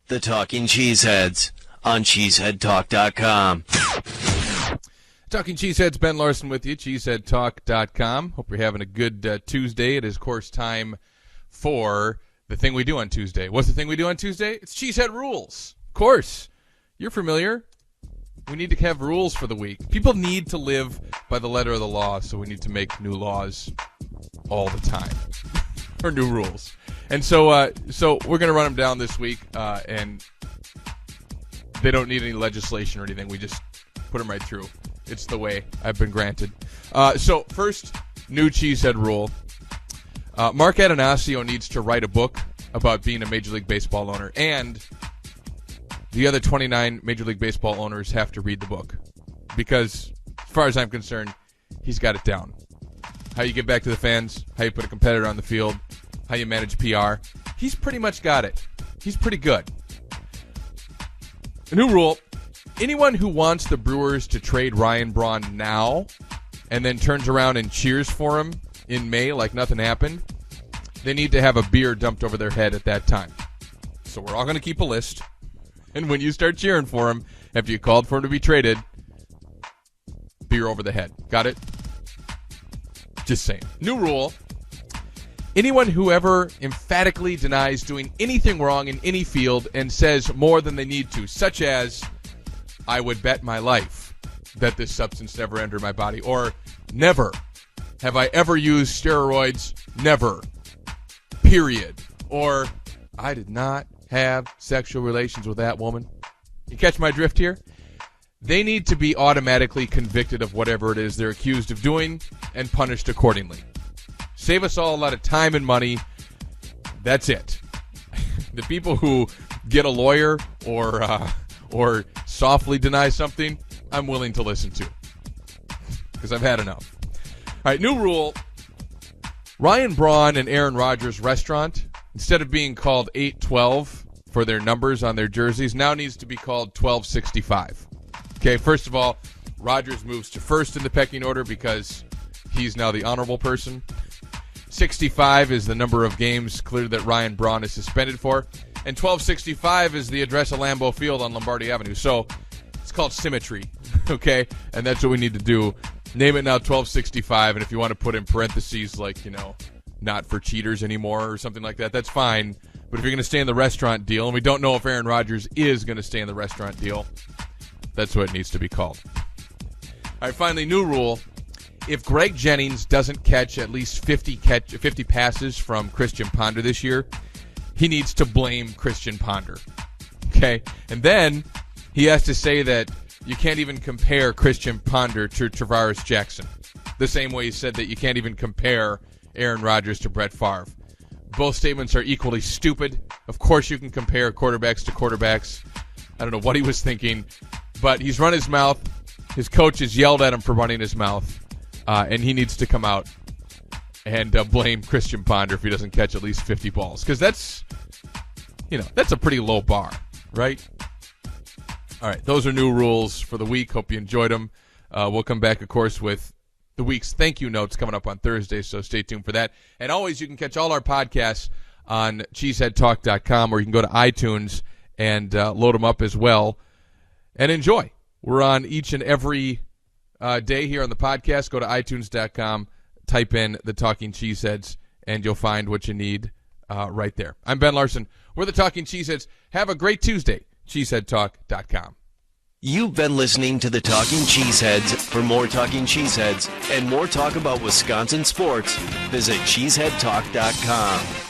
The Talking Cheeseheads on CheeseheadTalk.com. Talking Cheeseheads, Ben Larson with you, CheeseheadTalk.com. Hope you're having a good Tuesday. It is, of course, time for the thing we do on Tuesday. What's the thing we do on Tuesday? It's Cheesehead Rules. Of course. You're familiar. We need to have rules for the week. People need to live by the letter of the law, so we need to make new laws all the time. Or new rules. And so we're going to run them down this week, and they don't need any legislation or anything. We just put them right through. It's the way I've been granted. So first, new Cheesehead rule. Mark Adanasio needs to write a book about being a Major League Baseball owner, and the other 29 Major League Baseball owners have to read the book. Because, as far as I'm concerned, he's got it down. How you get back to the fans, how you put a competitor on the field, how you manage PR. He's pretty much got it. He's pretty good. A new rule. Anyone who wants the Brewers to trade Ryan Braun now and then turns around and cheers for him in May like nothing happened, they need to have a beer dumped over their head at that time. So we're all going to keep a list. And when you start cheering for him, after you called for him to be traded, beer over the head. Got it? Just saying. New rule. Anyone who ever emphatically denies doing anything wrong in any field and says more than they need to, such as, I would bet my life that this substance never entered my body, or never have I ever used steroids, never, period, or I did not have sexual relations with that woman. You catch my drift here? They need to be automatically convicted of whatever it is they're accused of doing and punished accordingly. Save us all a lot of time and money. That's it. The people who get a lawyer or softly deny something, I'm willing to listen to. Because I've had enough. All right, new rule. Ryan Braun and Aaron Rodgers' restaurant, instead of being called 812 for their numbers on their jerseys, now needs to be called 1265. Okay, first of all, Rodgers moves to first in the pecking order because he's now the honorable person. 65 is the number of games clear that Ryan Braun is suspended for. And 1265 is the address of Lambeau Field on Lombardi Avenue. So it's called symmetry, okay? And that's what we need to do. Name it now 1265, and if you want to put in parentheses like, not for cheaters anymore or something like that, that's fine. But if you're going to stay in the restaurant deal, and we don't know if Aaron Rodgers is going to stay in the restaurant deal, that's what it needs to be called. All right, finally, new rule. If Greg Jennings doesn't catch at least 50 passes from Christian Ponder this year, he needs to blame Christian Ponder. Okay? And then he has to say that you can't even compare Christian Ponder to Travaris Jackson. The same way he said that you can't even compare Aaron Rodgers to Brett Favre. Both statements are equally stupid. Of course you can compare quarterbacks to quarterbacks. I don't know what he was thinking, but he's run his mouth. His coach has yelled at him for running his mouth. And he needs to come out and blame Christian Ponder if he doesn't catch at least 50 balls. Because that's a pretty low bar, right? All right, those are new rules for the week. Hope you enjoyed them. We'll come back, of course, with the week's thank you notes coming up on Thursday, so stay tuned for that. And always, you can catch all our podcasts on CheeseheadTalk.com, or you can go to iTunes and load them up as well and enjoy. We're on each and every day here on the podcast. Go to iTunes.com, type in the Talking Cheeseheads, and you'll find what you need right there. I'm Ben Larson. We're the Talking Cheeseheads. Have a great Tuesday. CheeseheadTalk.com. You've been listening to the Talking Cheeseheads. For more Talking Cheeseheads and more talk about Wisconsin sports, visit CheeseheadTalk.com.